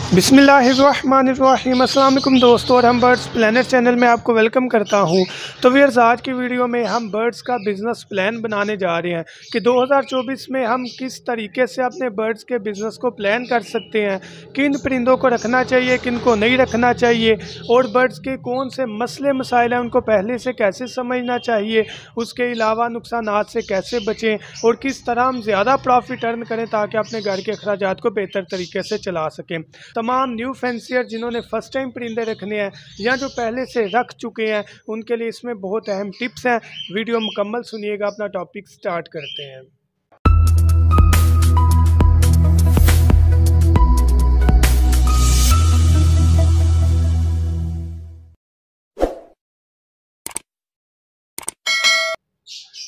बिस्मिल्लाहिर्रहमानिर्रहीम। अस्सलाम वालेकुम दोस्तों, और हम बर्ड्स प्लानट चैनल में आपको वेलकम करता हूं। तो व्यूअर्स, आज की वीडियो में हम बर्ड्स का बिज़नेस प्लान बनाने जा रहे हैं कि 2024 में हम किस तरीके से अपने बर्ड्स के बिज़नेस को प्लान कर सकते हैं, किन परिंदों को रखना चाहिए, किन को नहीं रखना चाहिए, और बर्ड्स के कौन से मसले मसाइल हैं उनको पहले से कैसे समझना चाहिए, उसके अलावा नुकसानात से कैसे बचें और किस तरह हम ज़्यादा प्रॉफिट अर्न करें ताकि अपने घर के अखराजात को बेहतर तरीके से चला सकें। तमाम न्यू फैंसियर जिन्होंने फ़र्स्ट टाइम परिंदे रखने हैं या जो पहले से रख चुके हैं उनके लिए इसमें बहुत अहम टिप्स हैं। वीडियो मुकम्मल सुनिएगा। अपना टॉपिक स्टार्ट करते हैं।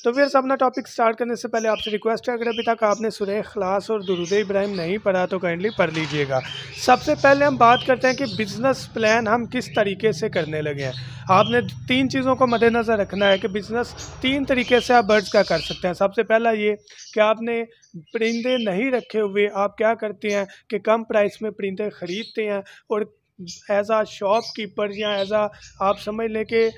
तो फिर अपना टॉपिक स्टार्ट करने से पहले आपसे रिक्वेस्ट है, अगर अभी तक आपने सूरह इखलास और दुरूद इब्राहिम नहीं पढ़ा तो काइंडली पढ़ लीजिएगा। सबसे पहले हम बात करते हैं कि बिज़नेस प्लान हम किस तरीके से करने लगे हैं। आपने तीन चीज़ों को मद्देनज़र रखना है कि बिज़नेस तीन तरीके से आप बर्ड्स का कर सकते हैं। सबसे पहला ये कि आपने परिंदे नहीं रखे हुए, आप क्या करते हैं कि कम प्राइस में परिंदे ख़रीदते हैं और एज आ शॉपकीपर या एज आ आप समझ लें कि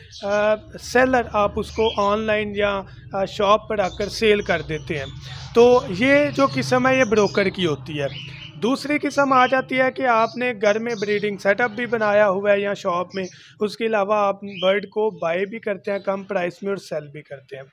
सेलर आप उसको ऑनलाइन या शॉप पर आकर सेल कर देते हैं। तो ये जो किस्म है ये ब्रोकर की होती है। दूसरी किस्म आ जाती है कि आपने घर में ब्रीडिंग सेटअप भी बनाया हुआ है या शॉप में, उसके अलावा आप बर्ड को बाय भी करते हैं कम प्राइस में और सेल भी करते हैं।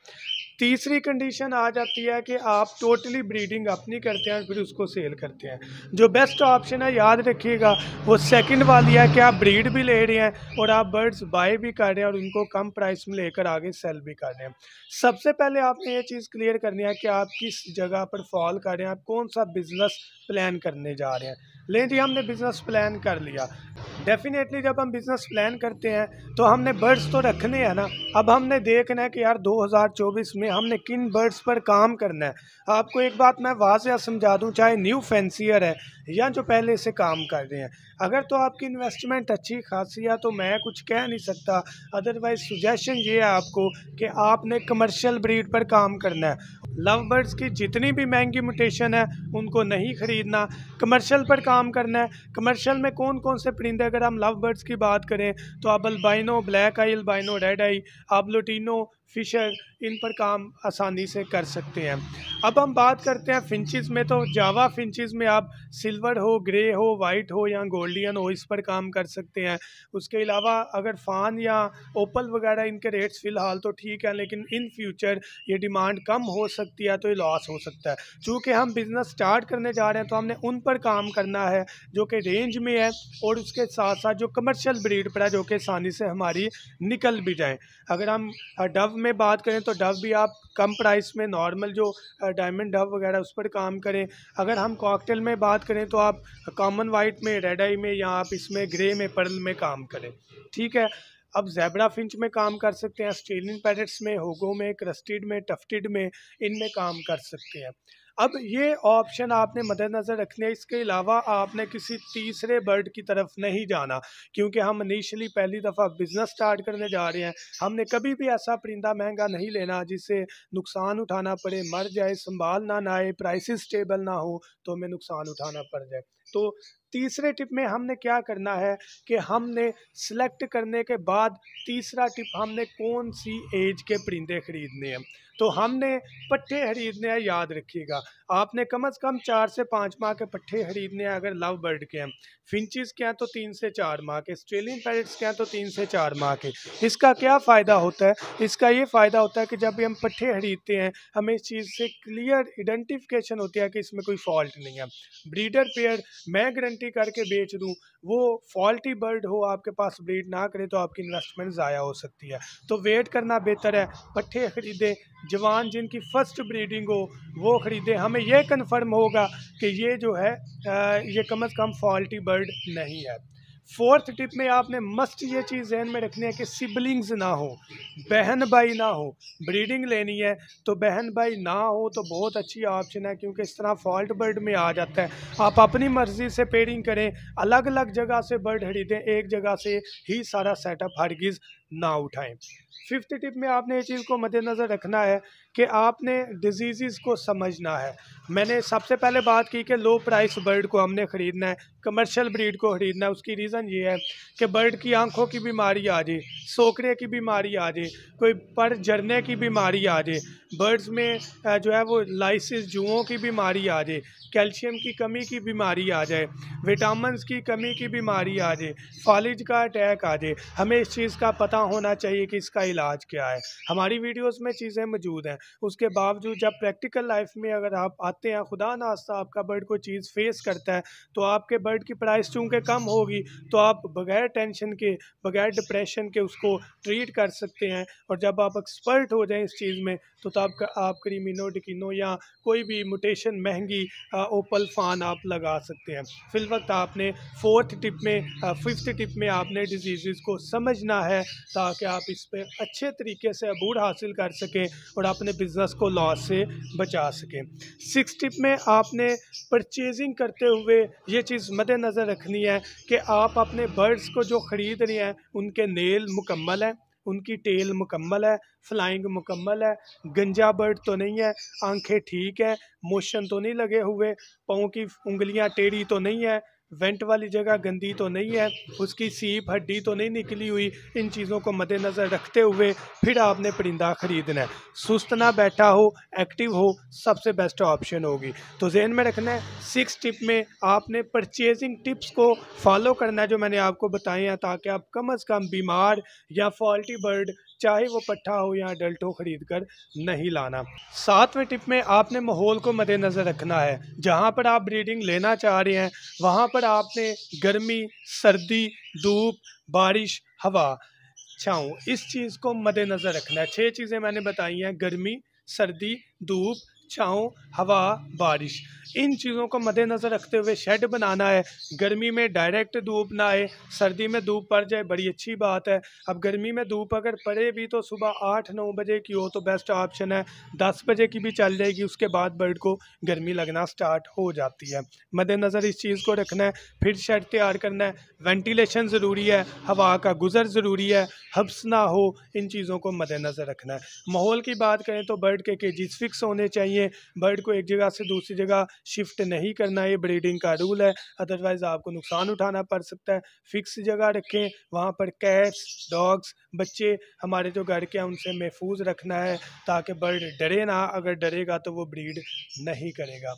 तीसरी कंडीशन आ जाती है कि आप टोटली ब्रीडिंग अपनी करते हैं फिर उसको सेल करते हैं। जो बेस्ट ऑप्शन है, याद रखिएगा, वो सेकंड वाली है कि आप ब्रीड भी ले रहे हैं और आप बर्ड्स बाय भी कर रहे हैं और उनको कम प्राइस में लेकर आगे सेल भी कर रहे हैं। सबसे पहले आपने ये चीज़ क्लियर करनी है कि आप किस जगह पर फॉल कर रहे हैं, आप कौन सा बिज़नेस प्लान करने जा रहे हैं। लेकिन जी हमने बिज़नेस प्लान कर लिया। डेफिनेटली जब हम बिज़नेस प्लान करते हैं तो हमने बर्ड्स तो रखने हैं ना। अब हमने देखना है कि यार 2024 में हमने किन बर्ड्स पर काम करना है। आपको एक बात मैं वाज़ेह समझा दूं, चाहे न्यू फैंसियर है या जो पहले से काम कर रहे हैं, अगर तो आपकी इन्वेस्टमेंट अच्छी खासी है तो मैं कुछ कह नहीं सकता। अदरवाइज सजेशन ये है आपको कि आपने कमर्शियल ब्रीड पर काम करना है। लव बर्ड्स की जितनी भी महंगी म्यूटेशन है उनको नहीं ख़रीदना, कमर्शियल पर काम करना है। कमर्शियल में कौन कौन से परिंदे, अगर हम लव बर्ड्स की बात करें तो आप अल्बाइनो, ब्लैक आई अल्बाइनो, रेड आई, आप लुटिनो, फिशर, इन पर काम आसानी से कर सकते हैं। अब हम बात करते हैं फिंचेस में, तो जावा फिंचेस में आप सिल्वर हो, ग्रे हो, वाइट हो या गोल्डियन हो, इस पर काम कर सकते हैं। उसके अलावा अगर फ़ान या ओपल वगैरह, इनके रेट्स फ़िलहाल तो ठीक है लेकिन इन फ्यूचर ये डिमांड कम हो सकती है तो ये लॉस हो सकता है। चूँकि हम बिज़नेस स्टार्ट करने जा रहे हैं तो हमने उन पर काम करना है जो कि रेंज में है और उसके साथ साथ जो कमर्शियल ब्रीड पर है जो कि आसानी से हमारी निकल भी जाए। अगर हम डव में बात करें तो डव भी आप कम प्राइस में नॉर्मल जो डायमंड डव वगैरह उस पर काम करें। अगर हम कॉकटेल में बात करें तो आप कॉमन वाइट में, रेड आई में या आप इसमें ग्रे में, पर्ल में काम करें। ठीक है। अब ज़ेब्रा फिंच में काम कर सकते हैं, ऑस्ट्रेलियन पैरेट्स में, होगो में, क्रस्टेड में, टफ्टेड में, इनमें काम कर सकते हैं। अब ये ऑप्शन आपने मद्देनज़र रखने हैं। इसके अलावा आपने किसी तीसरे बर्ड की तरफ नहीं जाना, क्योंकि हम इनिशियली पहली दफ़ा बिज़नेस स्टार्ट करने जा रहे हैं। हमने कभी भी ऐसा परिंदा महंगा नहीं लेना जिससे नुकसान उठाना पड़े, मर जाए, संभालना ना आए, प्राइसेस स्टेबल ना हो तो हमें नुकसान उठाना पड़ जाए। तो तीसरे टिप में हमने क्या करना है कि हमने सिलेक्ट करने के बाद तीसरा टिप, हमने कौन सी एज के परिंदे ख़रीदने हैं। तो हमने पट्ठे खरीदने हैं, याद रखिएगा। आपने कम से कम 4 से 5 माह के पट्ठे खरीदने हैं अगर लव बर्ड के हैं। फिंचेस के हैं तो 3 से 4 माह के, ऑस्ट्रेलियन पैरेट्स के हैं तो 3 से 4 माह के। इसका क्या फ़ायदा होता है? इसका ये फ़ायदा होता है कि जब भी हम पट्ठे खरीदते हैं हमें इस चीज़ से क्लियर आइडेंटिफिकेशन होती है कि इसमें कोई फॉल्ट नहीं है। ब्रीडर पेयर मैं गारंटी करके बेच दूँ, वो फॉल्टी बर्ड हो, आपके पास ब्रीड ना करे तो आपकी इन्वेस्टमेंट ज़ाया हो सकती है। तो वेट करना बेहतर है। पट्ठे खरीदें, जवान जिनकी फ़र्स्ट ब्रीडिंग हो वो ख़रीदें। हमें यह कन्फर्म होगा कि ये जो है ये कम से कम फॉल्टी बर्ड नहीं है। फोर्थ टिप में आपने मस्ट ये चीज़ जहन में रखनी है कि सिबलिंग्स ना हो, बहन भाई ना हो। ब्रीडिंग लेनी है तो बहन भाई ना हो तो बहुत अच्छी ऑप्शन है, क्योंकि इस तरह फॉल्ट बर्ड में आ जाता है। आप अपनी मर्ज़ी से पेयरिंग करें, अलग अलग जगह से बर्ड खरीदें, एक जगह से ही सारा सेटअप हरगिज़ ना उठाएं। फिफ्थ टिप में आपने ये चीज़ को मद्देनज़र रखना है कि आपने डिजीज़ को समझना है। मैंने सबसे पहले बात की कि लो प्राइस बर्ड को हमने ख़रीदना है, कमर्शियल ब्रीड को ख़रीदना है। उसकी रीज़न ये है कि बर्ड की आंखों की बीमारी आ जाए, सोकरे की बीमारी आ जाए, कोई पर जरने की बीमारी आ जाए, बर्ड्स में जो है वो लाइसिस जुओं की बीमारी आ जाए, कैल्शियम की कमी की बीमारी आ जाए, विटामिन्स की कमी की बीमारी आ जाए, फालिज का अटैक आ जाए, हमें इस चीज़ का पता होना चाहिए कि इसका इलाज क्या है। हमारी वीडियोस में चीज़ें मौजूद हैं, उसके बावजूद जब प्रैक्टिकल लाइफ में अगर आप आते हैं, खुदा ना खास्ता आपका बर्ड कोई चीज़ फेस करता है, तो आपके बर्ड की प्राइस चूँकि कम होगी तो आप बगैर टेंशन के, बगैर डिप्रेशन के उसको ट्रीट कर सकते हैं। और जब आप एक्सपर्ट हो जाएँ इस चीज़ में तो तब आप क्रीमिनो डिकिनो या कोई भी म्यूटेशन महंगी ओपल फान आप लगा सकते हैं। फिलवक्त आपने फिफ्थ टिप में आपने डिजीज़ को समझना है ताकि आप इस पे अच्छे तरीके से अबूर हासिल कर सकें और अपने बिज़नेस को लॉस से बचा सकें। सिक्स टिप में आपने परचेजिंग करते हुए ये चीज़ मद्देनज़र रखनी है कि आप अपने बर्ड्स को जो ख़रीद रहे हैं उनके नेल मुकम्मल हैं, उनकी टेल मुकम्मल है, फ्लाइंग मुकम्मल है, गंजा बर्ड तो नहीं है, आंखें ठीक है, मोशन तो नहीं लगे हुए, पाँव की उंगलियां टेढ़ी तो नहीं है, वेंट वाली जगह गंदी तो नहीं है, उसकी सीप हड्डी तो नहीं निकली हुई। इन चीज़ों को मद्देनज़र रखते हुए फिर आपने परिंदा ख़रीदना है। सुस्त ना बैठा हो, एक्टिव हो, सबसे बेस्ट ऑप्शन होगी। तो ज़हन में रखना है। सिक्स टिप में आपने परचेजिंग टिप्स को फॉलो करना है जो मैंने आपको बताए हैं, ताकि आप कम अज़ कम बीमार या फॉल्टी बर्ड, चाहे वो पट्ठा हो या अडल्ट हो, ख़रीद कर नहीं लाना। सातवें टिप में आपने माहौल को मद्देनज़र रखना है। जहाँ पर आप ब्रीडिंग लेना चाह रहे हैं वहाँ पर आपने गर्मी, सर्दी, धूप, बारिश, हवा, छाँव, इस चीज़ को मद्देनज़र रखना है। 6 चीज़ें मैंने बताई हैं, गर्मी, सर्दी, धूप, छाँव, हवा, बारिश। इन चीज़ों को मद्देनज़र रखते हुए शेड बनाना है। गर्मी में डायरेक्ट धूप ना आए, सर्दी में धूप पड़ जाए बड़ी अच्छी बात है। अब गर्मी में धूप अगर पड़े भी तो सुबह 8-9 बजे की हो तो बेस्ट ऑप्शन है, 10 बजे की भी चल जाएगी, उसके बाद बर्ड को गर्मी लगना स्टार्ट हो जाती है। मद्देनज़र इस चीज़ को रखना है। फिर शेड तैयार करना है, वेंटिलेशन ज़रूरी है, हवा का गुज़र ज़रूरी है, हब्स ना हो, इन चीज़ों को मद्देनज़र रखना है। माहौल की बात करें तो बर्ड के केजेस फिक्स होने चाहिए, बर्ड को एक जगह से दूसरी जगह शिफ्ट नहीं करना, ये ब्रीडिंग का रूल है, अदरवाइज़ आपको नुकसान उठाना पड़ सकता है। फिक्स जगह रखें, वहाँ पर कैट्स, डॉग्स, बच्चे हमारे जो घर के हैं उनसे महफूज रखना है ताकि बर्ड डरे ना, अगर डरेगा तो वो ब्रीड नहीं करेगा।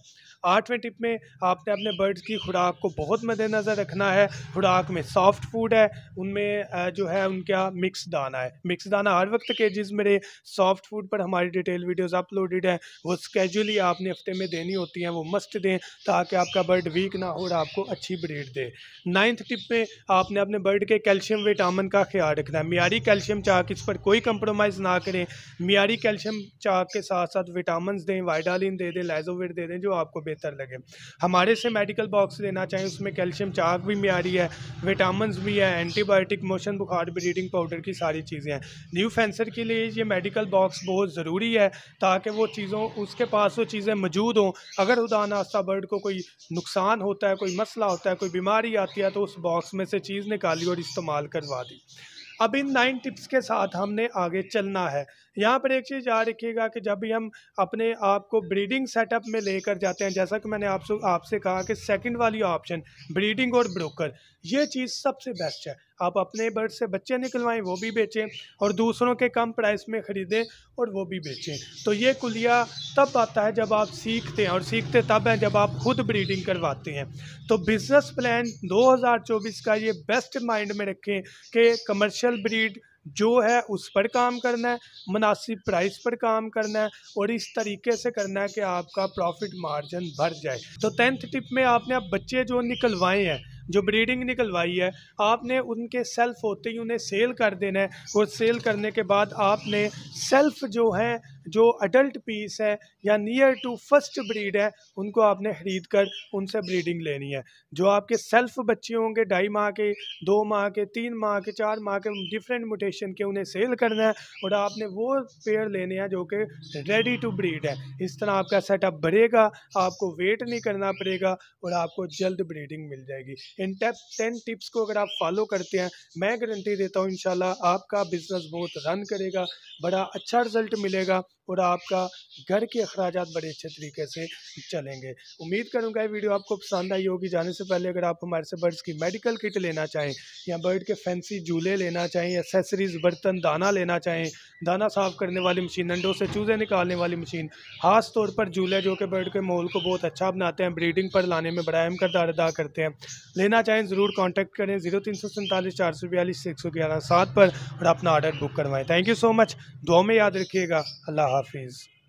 8वें टिप में आपने अपने बर्ड्स की खुराक को बहुत मद्देनज़र रखना है। खुराक में सॉफ्ट फूड है, उनमें जो है उनका मिक्स दाना है। मिक्स दाना हर वक्त केजेस मेरे सॉफ्ट फूड पर हमारी डिटेल वीडियोस अपलोडेड हैं, वो स्केजुअली आपने हफ्ते में देनी होती हैं, वो मस्ट दें ताकि आपका बर्ड वीक ना हो और आपको अच्छी ब्रीड दे। 9th टिप में आपने अपने बर्ड के कैल्शियम विटामिन का ख्याल रखना है। मियारी कैल्शियम चाक, इस पर कोई कंप्रोमाइज़ ना करें। मियारी कैल्शियम चाक के साथ साथ विटामिन दें, वाइडालिन दे दें, लाइजोविट दे दें, जो आपको बेहतर लगे। हमारे से मेडिकल बॉक्स लेना चाहें, उसमें कैल्शियम चाक भी मियारी है, विटामिन भी है, एंटीबायोटिक, मोशन बुखार, ब्रीडिंग पाउडर की सारी चीज़ें हैं। न्यू फेंसर के लिए ये मेडिकल बॉक्स बहुत ज़रूरी है ताकि वो चीज़ों उसके पास वो चीज़ें मौजूद हों। अगर खुदा ना खास्ता बर्ड को कोई नुकसान होता है, कोई मसला होता है, कोई बीमारी आती है, तो उस बॉक्स में से चीज़ निकाली और इस्तेमाल करवा दी। अब इन 9 टिप्स के साथ हमने आगे चलना है। यहाँ पर एक चीज़ याद रखिएगा कि जब भी हम अपने आप को ब्रीडिंग सेटअप में लेकर जाते हैं, जैसा कि मैंने आपसे कहा कि सेकंड वाली ऑप्शन ब्रीडिंग और ब्रोकर, ये चीज़ सबसे बेस्ट है। आप अपने बर्ड से बच्चे निकलवाएं, वो भी बेचें, और दूसरों के कम प्राइस में ख़रीदें और वो भी बेचें। तो ये कुलिया तब आता है जब आप सीखते हैं, और सीखते तब हैं जब आप खुद ब्रीडिंग करवाते हैं। तो बिज़नेस प्लान 2024 का ये बेस्ट माइंड में रखें कि कमर्शियल ब्रीड जो है उस पर काम करना है, मुनासिब प्राइस पर काम करना है, और इस तरीके से करना है कि आपका प्रॉफिट मार्जिन बढ़ जाए। तो 10th टिप में आपने अब बच्चे जो निकलवाए हैं, जो ब्रीडिंग निकलवाई है, आपने उनके सेल्फ होते ही उन्हें सेल कर देना है, और सेल करने के बाद आपने सेल्फ जो है जो अडल्ट पीस है या नियर टू फर्स्ट ब्रीड है उनको आपने ख़रीद कर उनसे ब्रीडिंग लेनी है। जो आपके सेल्फ बच्चे होंगे 2.5 माह के, 2 माह के, 3 माह के, 4 माह के, डिफरेंट म्यूटेशन के, उन्हें सेल करना है और आपने वो पेयर लेने हैं जो कि रेडी टू ब्रीड है। इस तरह आपका सेटअप बढ़ेगा, आपको वेट नहीं करना पड़ेगा और आपको जल्द ब्रीडिंग मिल जाएगी। इन 10 टिप्स को अगर आप फॉलो करते हैं, मैं गारंटी देता हूँ इंशाल्लाह आपका बिजनेस बहुत रन करेगा, बड़ा अच्छा रिजल्ट मिलेगा और आपका घर के अखराजात बड़े अच्छे तरीके से चलेंगे। उम्मीद करूँगा ये वीडियो आपको पसंद आई होगी। जाने से पहले अगर आप हमारे से बर्ड्स की मेडिकल किट लेना चाहें या बर्ड के फैंसी झूले लेना चाहें, एक्सेसरीज, बर्तन, दाना लेना चाहें, दाना साफ़ करने वाली मशीन, अंडों से चूज़े निकालने वाली मशीन, खास तौर पर झूले जो कि बर्ड के माहौल को बहुत अच्छा बनाते हैं, ब्रीडिंग पर लाने में बड़ा अहम किरदार अदा करते हैं, लेना चाहें ज़रूर कॉन्टैक्ट करें 0347 442 111 7 पर और अपना ऑर्डर बुक करवाएं। Thank you so much. दुआ में याद रखिएगा। अल्लाह हाफिज़।